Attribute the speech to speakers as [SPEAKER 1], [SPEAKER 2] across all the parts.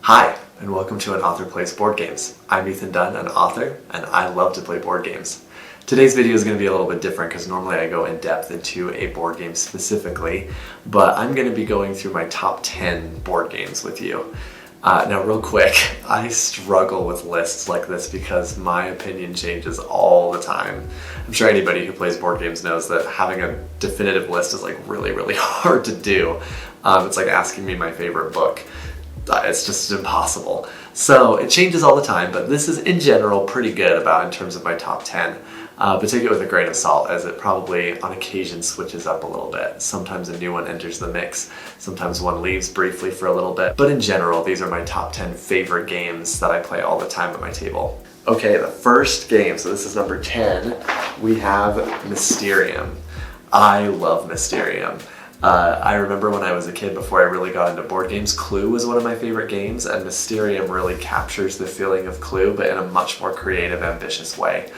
[SPEAKER 1] Hi, and welcome to An Author Plays Board Games. I'm Ethan Dunn, an author, and I love to play board games. Today's video is going to be a little bit different because normally I go in depth into a board game specifically, but I'm going to be going through my top 10 board games with you. Now real quick, I struggle with lists like this because my opinion changes all the time. I'm sure anybody who plays board games knows that having a definitive list is like really hard to do. It's like asking me my favorite book. It's just impossible. So it changes all the time, but this is in general pretty good about in terms of my top 10. But take it with a grain of salt, as it probably on occasion switches up a little bit. Sometimes a new one enters the mix, sometimes one leaves briefly for a little bit, but in general these are my top 10 favorite games that I play all the time at my table. Okay, the first game, so this is number 10, we have Mysterium. I love Mysterium. I remember when I was a kid, before I really got into board games, Clue was one of my favorite games, and Mysterium really captures the feeling of Clue, but in a much more creative, ambitious way.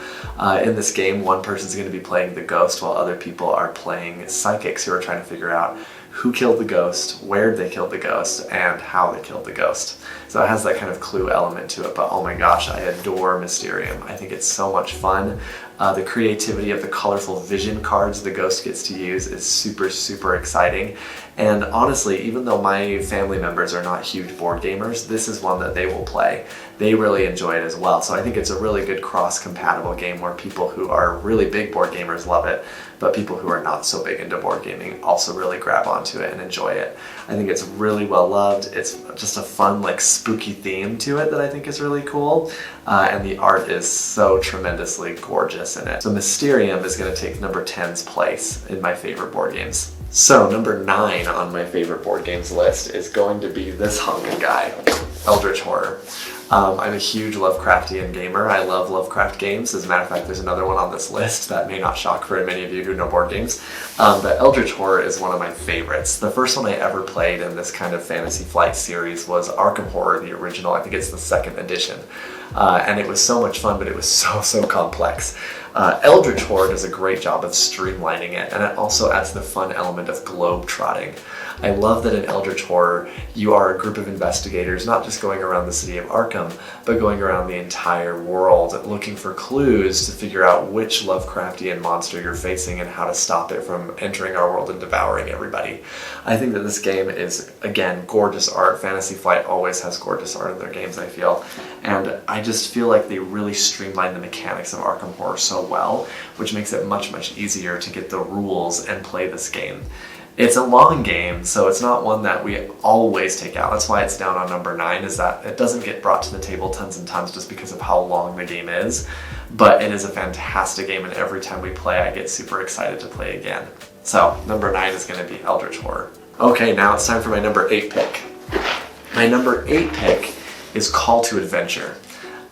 [SPEAKER 1] In this game, one person's going to be playing the ghost while other people are playing psychics who are trying to figure out who killed the ghost, where they killed the ghost, and how they killed the ghost. So it has that kind of Clue element to it, but oh my gosh, I adore Mysterium. I think it's so much fun. The creativity of the colorful vision cards the ghost gets to use is super exciting. And honestly, even though my family members are not huge board gamers, this is one that they will play. They really enjoy it as well. So I think it's a really good cross-compatible game where people who are really big board gamers love it, but people who are not so big into board gaming also really grab onto it and enjoy it. I think it's really well loved. It's just a fun, like, spooky theme to it that I think is really cool. And the art is so tremendously gorgeous in it. So Mysterium is going to take number 10's place in my favorite board games. So number 9 on my favorite board games list is going to be this hunkin' guy, Eldritch Horror. I'm a huge Lovecraftian gamer. I love Lovecraft games. As a matter of fact, there's another one on this list that may not shock very many of you who know board games. But Eldritch Horror is one of my favorites. The first one I ever played in this kind of Fantasy Flight series was Arkham Horror, the original. I think it's the 2nd edition. And it was so much fun, but it was so complex. Eldritch Horror does a great job of streamlining it, and it also adds the fun element of globe-trotting. I love that in Eldritch Horror, you are a group of investigators, not just going around the city of Arkham, but going around the entire world looking for clues to figure out which Lovecraftian monster you're facing and how to stop it from entering our world and devouring everybody. I think that this game is, again, gorgeous art. Fantasy Flight always has gorgeous art in their games, I feel. And I just feel like they really streamline the mechanics of Arkham Horror so well, which makes it much easier to get the rules and play this game. It's a long game, so it's not one that we always take out. That's why it's down on number 9, is that it doesn't get brought to the table tons and tons just because of how long the game is. But it is a fantastic game, and every time we play, I get super excited to play again. So, number 9 is going to be Eldritch Horror. Okay, now it's time for my number 8 pick. My number 8 pick is Call to Adventure.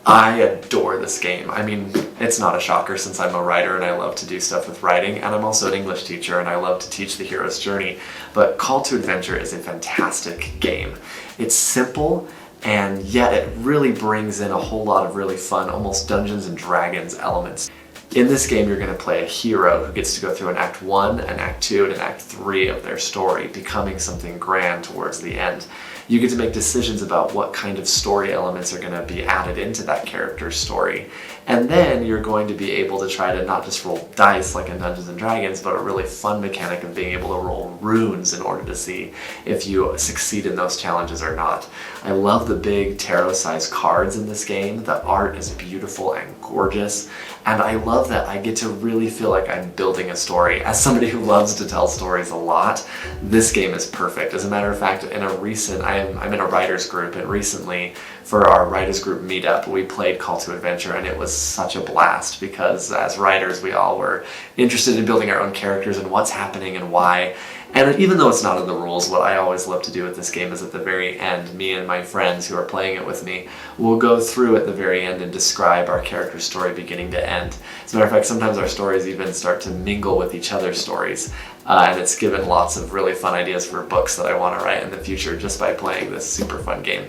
[SPEAKER 1] I adore this game. I mean, it's not a shocker since I'm a writer and I love to do stuff with writing, and I'm also an English teacher and I love to teach the hero's journey, but Call to Adventure is a fantastic game. It's simple, and yet it really brings in a whole lot of really fun, almost Dungeons and Dragons elements. In this game, you're going to play a hero who gets to go through an Act 1, an Act 2, and an Act 3 of their story, becoming something grand towards the end. You get to make decisions about what kind of story elements are going to be added into that character's story. And then you're going to be able to try to not just roll dice like in Dungeons & Dragons, but a really fun mechanic of being able to roll runes in order to see if you succeed in those challenges or not. I love the big tarot-sized cards in this game. The art is beautiful and gorgeous, and I love that I get to really feel like I'm building a story. As somebody who loves to tell stories a lot, this game is perfect. As a matter of fact, in a recent, I'm in a writers group, and recently for our writers group meetup, we played Call to Adventure, and it was such a blast because as writers, we all were interested in building our own characters and what's happening and why. And even though it's not in the rules, what I always love to do with this game is at the very end, me and my friends who are playing it with me will go through at the very end and describe our character's story beginning to end. As a matter of fact, sometimes our stories even start to mingle with each other's stories. And it's given lots of really fun ideas for books that I want to write in the future just by playing this super fun game.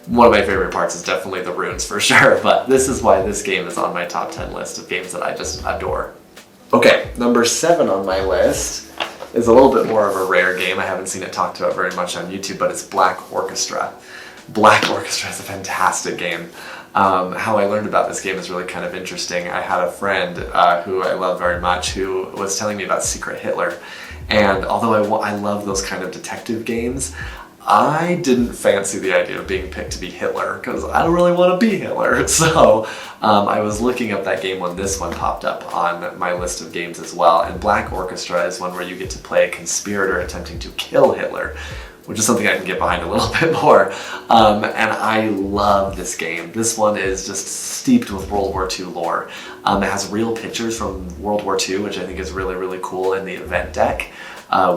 [SPEAKER 1] One of my favorite parts is definitely the runes for sure, but this is why this game is on my top 10 list of games that I just adore. Okay, number 7 on my list is a little bit more of a rare game. I haven't seen it talked about very much on YouTube, but it's Black Orchestra. Black Orchestra is a fantastic game. How I learned about this game is really kind of interesting. I had a friend who I love very much who was telling me about Secret Hitler. And although I love those kind of detective games, I didn't fancy the idea of being picked to be Hitler because I don't really want to be Hitler. So I was looking up that game when this one popped up on my list of games as well. And Black Orchestra is one where you get to play a conspirator attempting to kill Hitler, which is something I can get behind a little bit more. And I love this game. This one is just steeped with World War II lore. It has real pictures from World War II, which I think is really, really cool in the event deck.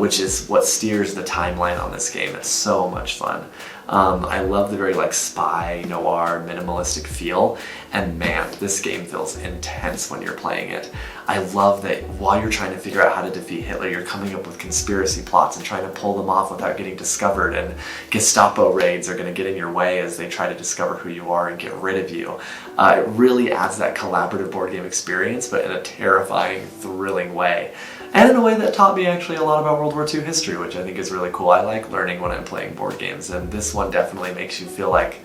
[SPEAKER 1] Which is what steers the timeline on this game. It's so much fun. I love the very spy, noir, minimalistic feel, and man, this game feels intense when you're playing it. I love that while you're trying to figure out how to defeat Hitler, you're coming up with conspiracy plots and trying to pull them off without getting discovered, and Gestapo raids are going to get in your way as they try to discover who you are and get rid of you. It really adds that collaborative board game experience, but in a terrifying, thrilling way. And in a way that taught me actually a lot about World War II history, which I think is really cool. I like learning when I'm playing board games, and this one definitely makes you feel like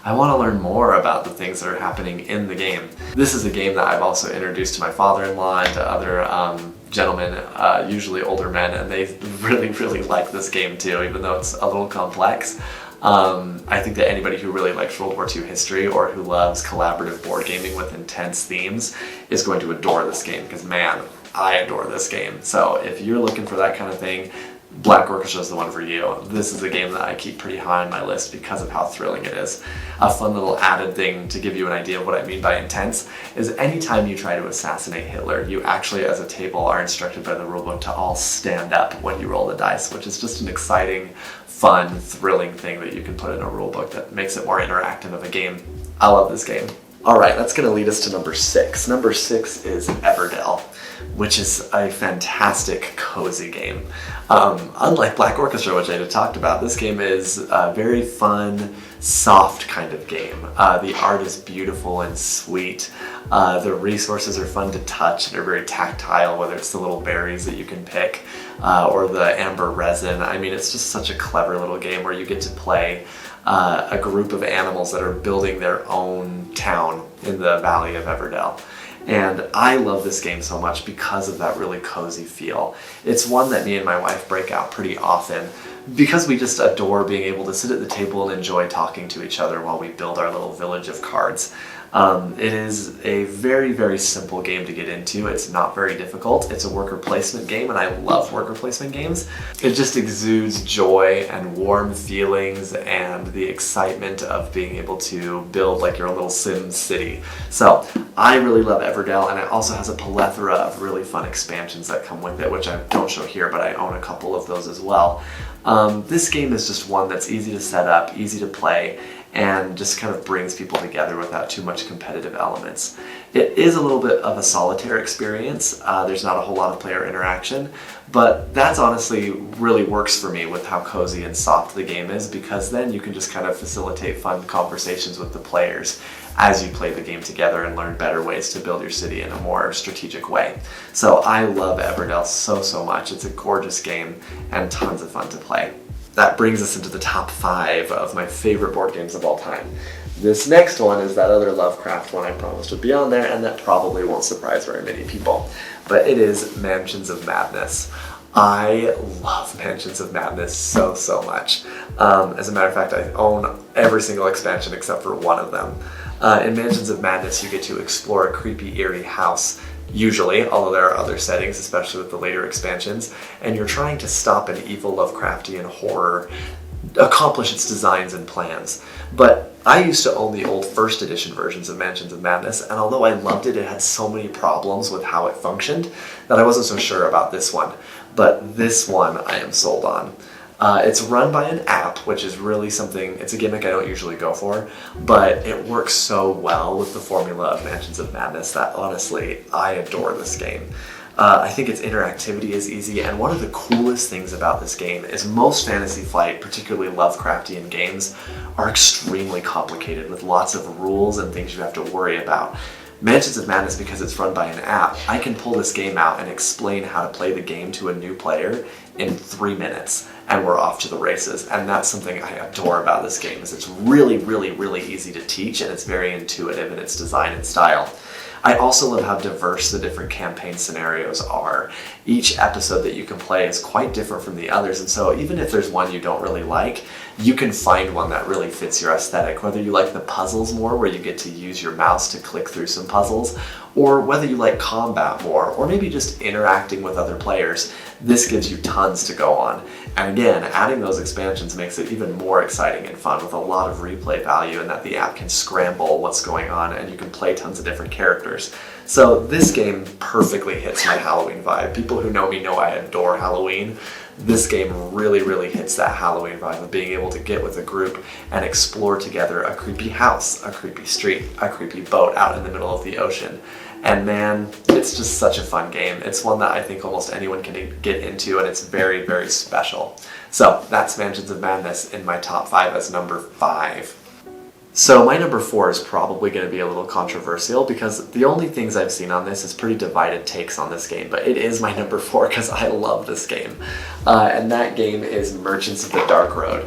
[SPEAKER 1] I want to learn more about the things that are happening in the game. This is a game that I've also introduced to my father-in-law and to other gentlemen, usually older men, and they really, really like this game too, even though it's a little complex. I think that anybody who really likes World War II history or who loves collaborative board gaming with intense themes is going to adore this game, because man, I adore this game. So if you're looking for that kind of thing, Black Orchestra is the one for you. This is a game that I keep pretty high on my list because of how thrilling it is. A fun little added thing to give you an idea of what I mean by intense is anytime you try to assassinate Hitler, you actually as a table are instructed by the rulebook to all stand up when you roll the dice, which is just an exciting, fun, thrilling thing that you can put in a rulebook that makes it more interactive of a game. I love this game. Alright, that's going to lead us to number 6. Number 6 is Everdell, which is a fantastic, cozy game. Unlike Black Orchestra, which I just talked about, this game is a very fun, soft kind of game. The art is beautiful and sweet. The resources are fun to touch and are very tactile, whether it's the little berries that you can pick or the amber resin. I mean, it's just such a clever little game where you get to play a group of animals that are building their own town in the Valley of Everdell. And I love this game so much because of that really cozy feel. It's one that me and my wife break out pretty often because we just adore being able to sit at the table and enjoy talking to each other while we build our little village of cards. It is a very, very simple game to get into. It's not very difficult. It's a worker placement game, and I love worker placement games. It just exudes joy and warm feelings and the excitement of being able to build like your own little Sim city. So I really love Everdell, and it also has a plethora of really fun expansions that come with it, which I don't show here, but I own a couple of those as well. This game is just one that's easy to set up, easy to play, and just kind of brings people together without too much competitive elements. It is a little bit of a solitaire experience. There's not a whole lot of player interaction, but that's honestly really works for me with how cozy and soft the game is, because then you can just kind of facilitate fun conversations with the players as you play the game together and learn better ways to build your city in a more strategic way. So I love Everdell so much. It's a gorgeous game and tons of fun to play. That brings us into the top 5 of my favorite board games of all time. This next one is that other Lovecraft one I promised would be on there, and that probably won't surprise very many people. But it is Mansions of Madness. I love Mansions of Madness so much. As a matter of fact, I own every single expansion except for one of them. In Mansions of Madness, you get to explore a creepy, eerie house, usually, although there are other settings, especially with the later expansions, and you're trying to stop an evil Lovecraftian horror accomplish its designs and plans. But I used to own the old first edition versions of Mansions of Madness, and although I loved it, it had so many problems with how it functioned that I wasn't so sure about this one. But this one I am sold on. It's run by an app, which is really something, it's a gimmick I don't usually go for, but it works so well with the formula of Mansions of Madness that honestly, I adore this game. I think its interactivity is easy, and one of the coolest things about this game is most Fantasy Flight, particularly Lovecraftian games, are extremely complicated with lots of rules and things you have to worry about. Mansions of Madness, because it's run by an app, I can pull this game out and explain how to play the game to a new player in 3 minutes. and we're off to the races. And that's something I adore about this game, is it's really, really, really easy to teach, and it's very intuitive in its design and style. I also love how diverse the different campaign scenarios are. Each episode that you can play is quite different from the others, and so even if there's one you don't really like, you can find one that really fits your aesthetic. Whether you like the puzzles more, where you get to use your mouse to click through some puzzles, or whether you like combat more, or maybe just interacting with other players, this gives you tons to go on. And again, adding those expansions makes it even more exciting and fun, with a lot of replay value, in that the app can scramble what's going on and you can play tons of different characters. So this game perfectly hits my Halloween vibe. People who know me know I adore Halloween. This game really, really hits that Halloween vibe of being able to get with a group and explore together a creepy house, a creepy street, a creepy boat out in the middle of the ocean. And man, it's just such a fun game. It's one that I think almost anyone can get into, and it's very, very special. So that's Mansions of Madness in my top 5 as number 5. So my number 4 is probably going to be a little controversial, because the only things I've seen on this is pretty divided takes on this game, but it is my number 4 because I love this game. And that game is Merchants of the Dark Road.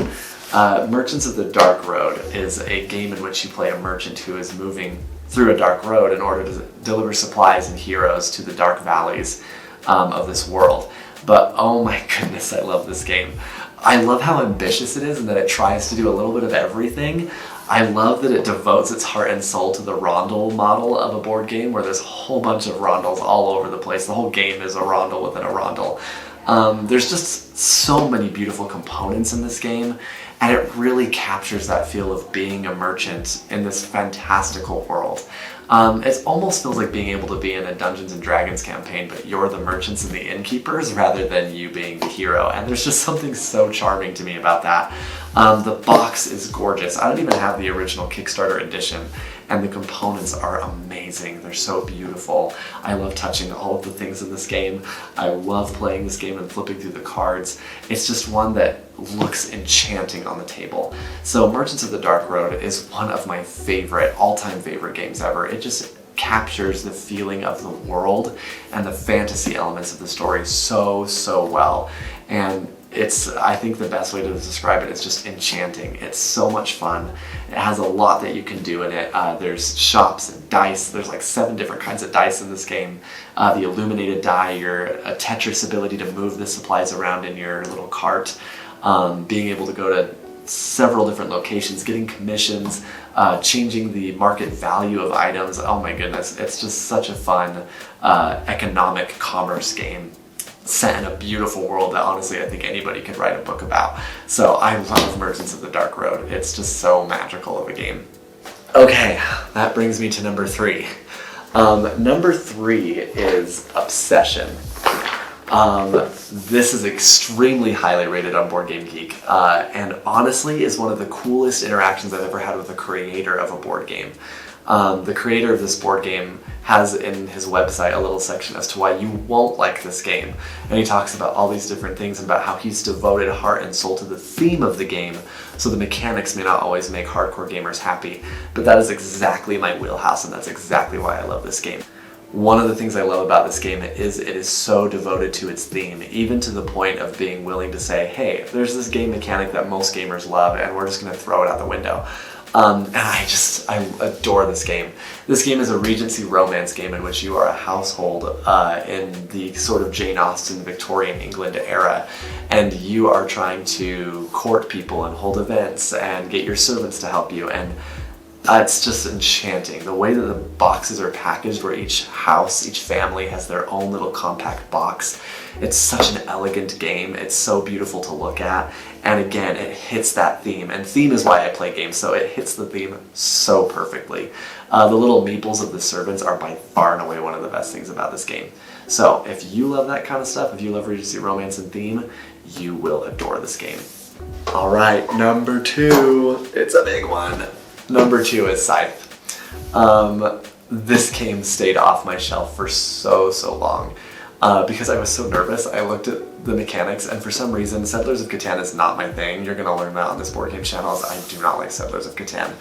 [SPEAKER 1] Merchants of the Dark Road is a game in which you play a merchant who is moving through a dark road in order to deliver supplies and heroes to the dark valleys of this world. But oh my goodness, I love this game. I love how ambitious it is and that it tries to do a little bit of everything. I love that it devotes its heart and soul to the rondel model of a board game, where there's a whole bunch of rondels all over the place. The whole game is a rondel within a rondel. There's just so many beautiful components in this game, and it really captures that feel of being a merchant in this fantastical world. It almost feels like being able to be in a Dungeons & Dragons campaign, but you're the merchants and the innkeepers rather than you being the hero, and there's just something so charming to me about that. The box is gorgeous. I don't even have the original Kickstarter edition, and the components are amazing. They're so beautiful. I love touching all of the things in this game. I love playing this game and flipping through the cards. It's just one that looks enchanting on the table. So Merchants of the Dark Road is one of my all-time favorite games ever. It just captures the feeling of the world and the fantasy elements of the story so well. And I think the best way to describe it is just enchanting. It's so much fun. It has a lot that you can do in it. There's shops and dice. There's like 7 different kinds of dice in this game. The illuminated die, your Tetris ability to move the supplies around in your little cart, being able to go to several different locations, getting commissions, changing the market value of items. Oh my goodness, it's just such a fun economic commerce game, set in a beautiful world that honestly I think anybody could write a book about. So I love Merchants of the Dark Road. It's just so magical of a game. Okay, that brings me to number 3. Number 3 is Obsession. This is extremely highly rated on BoardGameGeek, and honestly is one of the coolest interactions I've ever had with the creator of a board game. The creator of this board game has in his website a little section as to why you won't like this game, and he talks about all these different things and about how he's devoted heart and soul to the theme of the game, so the mechanics may not always make hardcore gamers happy, but that is exactly my wheelhouse, and that's exactly why I love this game. One of the things I love about this game is it is so devoted to its theme, even to the point of being willing to say, hey, there's this game mechanic that most gamers love and we're just going to throw it out the window. And I adore this game. This game is a Regency romance game in which you are a household in the sort of Jane Austen Victorian England era, and you are trying to court people and hold events and get your servants to help you, and it's just enchanting. The way that the boxes are packaged, where each house, each family has their own little compact box. It's such an elegant game. It's so beautiful to look at. And again, it hits that theme. And theme is why I play games, so it hits the theme so perfectly. The little meeples of the servants are by far and away one of the best things about this game. So if you love that kind of stuff, if you love Regency romance and theme, you will adore this game. All right, number 2. It's a big one. Number 2 is Scythe. This game stayed off my shelf for so long because I was so nervous. I looked at the mechanics, and for some reason Settlers of Catan is not my thing. You're going to learn that on this board game channel. I do not like Settlers of Catan.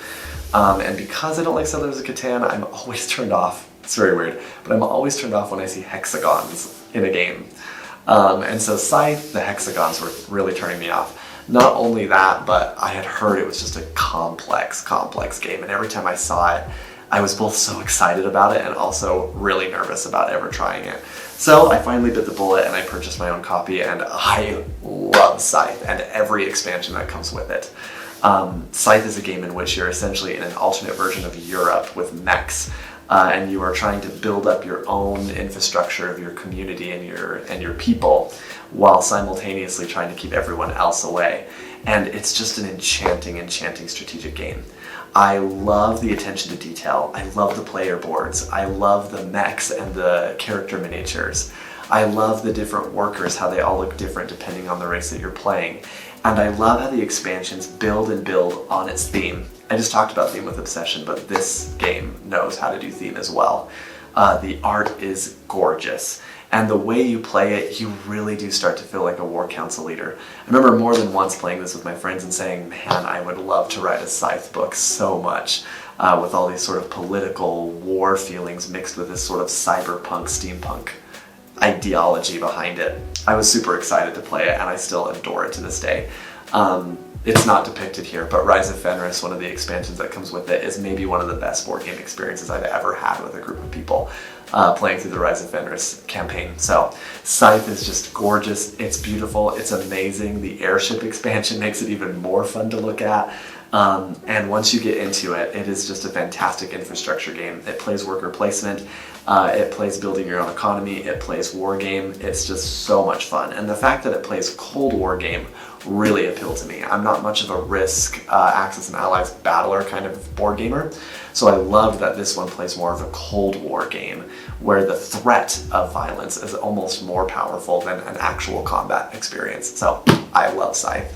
[SPEAKER 1] And because I don't like Settlers of Catan, I'm always turned off. It's very weird, but I'm always turned off when I see hexagons in a game. And so Scythe, the hexagons were really turning me off. Not only that, but I had heard it was just a complex game, and every time I saw it, I was both so excited about it and also really nervous about ever trying it. So I finally bit the bullet and I purchased my own copy, and I love Scythe and every expansion that comes with it. Scythe is a game in which you're essentially in an alternate version of Europe with mechs, and you are trying to build up your own infrastructure of your community and your people, while simultaneously trying to keep everyone else away. And it's just an enchanting strategic game. I love the attention to detail. I love the player boards. I love the mechs and the character miniatures. I love the different workers, how they all look different depending on the race that you're playing. And I love how the expansions build on its theme. I just talked about theme with Obsession, but this game knows how to do theme as well. The art is gorgeous. And the way you play it, you really do start to feel like a war council leader. I remember more than once playing this with my friends and saying, man, I would love to write a Scythe book so much, with all these sort of political war feelings mixed with this sort of cyberpunk, steampunk ideology behind it. I was super excited to play it, and I still adore it to this day. It's not depicted here, but Rise of Fenris, one of the expansions that comes with it, is maybe one of the best board game experiences I've ever had with a group of people playing through the Rise of Fenris campaign. So Scythe is just gorgeous, it's beautiful, it's amazing. The airship expansion makes it even more fun to look at. And once you get into it, it is just a fantastic infrastructure game. It plays worker placement, it plays building your own economy, it plays war game. It's just so much fun. And the fact that it plays Cold War game really appealed to me. I'm not much of a Risk, Axis and Allies battler kind of board gamer, so I loved that this one plays more of a Cold War game, where the threat of violence is almost more powerful than an actual combat experience. So I love Scythe.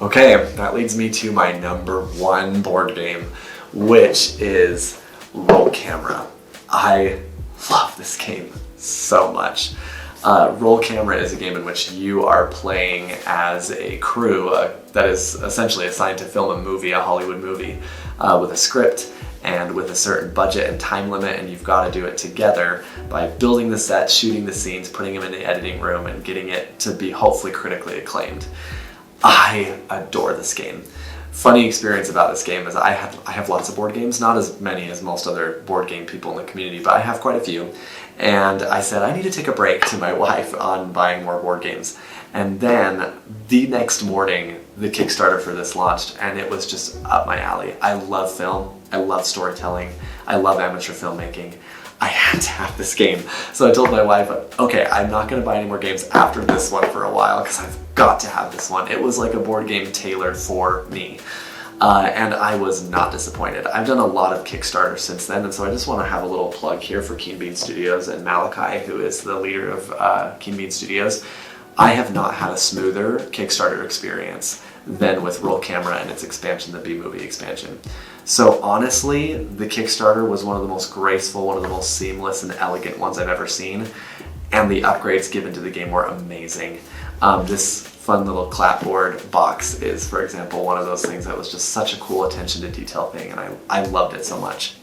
[SPEAKER 1] Okay, that leads me to my number one board game, which is Roll Camera. I love this game so much. Roll Camera is a game in which you are playing as a crew that is essentially assigned to film a movie, a Hollywood movie, with a script and with a certain budget and time limit, and you've got to do it together by building the set, shooting the scenes, putting them in the editing room, and getting it to be hopefully critically acclaimed. I adore this game. Funny experience about this game is I have lots of board games, not as many as most other board game people in the community, but I have quite a few. And I said, I need to take a break to my wife on buying more board games. And then the next morning, the Kickstarter for this launched, and it was just up my alley. I love film, I love storytelling, I love amateur filmmaking. I had to have this game. So I told my wife, okay, I'm not going to buy any more games after this one for a while because I've got to have this one. It was like a board game tailored for me. And I was not disappointed. I've done a lot of Kickstarters since then, and so I just want to have a little plug here for Keen Bean Studios and Malachi, who is the leader of Keen Bean Studios. I have not had a smoother Kickstarter experience than with Roll Camera and its expansion, the B-Movie expansion. So honestly, the Kickstarter was one of the most graceful, one of the most seamless and elegant ones I've ever seen, and the upgrades given to the game were amazing. This fun little clapboard box is, for example, one of those things that was just such a cool attention to detail thing, and I loved it so much.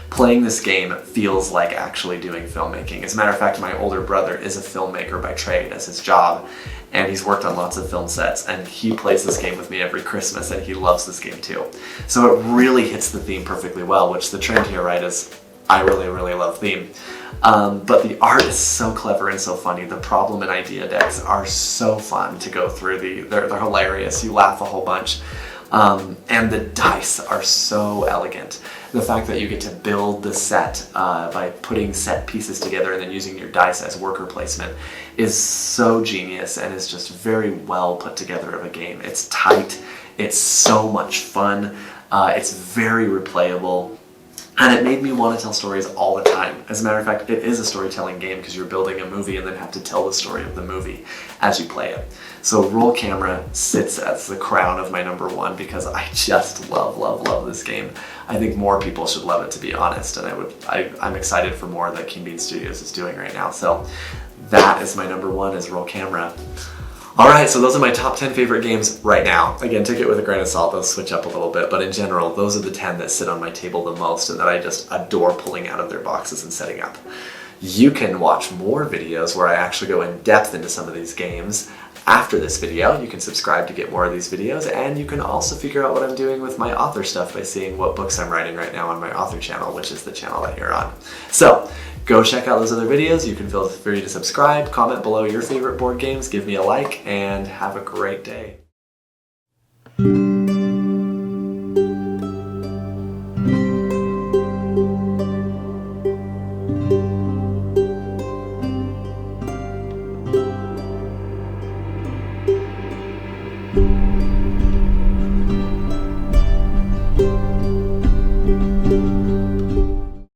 [SPEAKER 1] Playing this game feels like actually doing filmmaking. As a matter of fact, my older brother is a filmmaker by trade as his job, and he's worked on lots of film sets, and he plays this game with me every Christmas, and he loves this game too. So it really hits the theme perfectly well, which the trend here, right, is I really, really love theme. But the art is so clever and so funny. The problem and idea decks are so fun to go through. They're hilarious. You laugh a whole bunch. And the dice are so elegant. The fact that you get to build the set by putting set pieces together and then using your dice as worker placement is so genius and is just very well put together of a game. It's tight, it's so much fun, it's very replayable, and it made me want to tell stories all the time. As a matter of fact, it is a storytelling game because you're building a movie and then have to tell the story of the movie as you play it. So Roll Camera sits as the crown of my number one because I just love, love, love this game. I think more people should love it, to be honest, and I'm excited for more that Keen Bean Studios is doing right now. So that is my number one, is Roll Camera. Alright, so those are my top 10 favorite games right now. Again, take it with a grain of salt, those switch up a little bit, but in general, those are the 10 that sit on my table the most and that I just adore pulling out of their boxes and setting up. You can watch more videos where I actually go in depth into some of these games after this video. You can subscribe to get more of these videos, and you can also figure out what I'm doing with my author stuff by seeing what books I'm writing right now on my author channel, which is the channel that you're on. So go check out those other videos. You can feel free to subscribe, comment below your favorite board games, give me a like, and have a great day.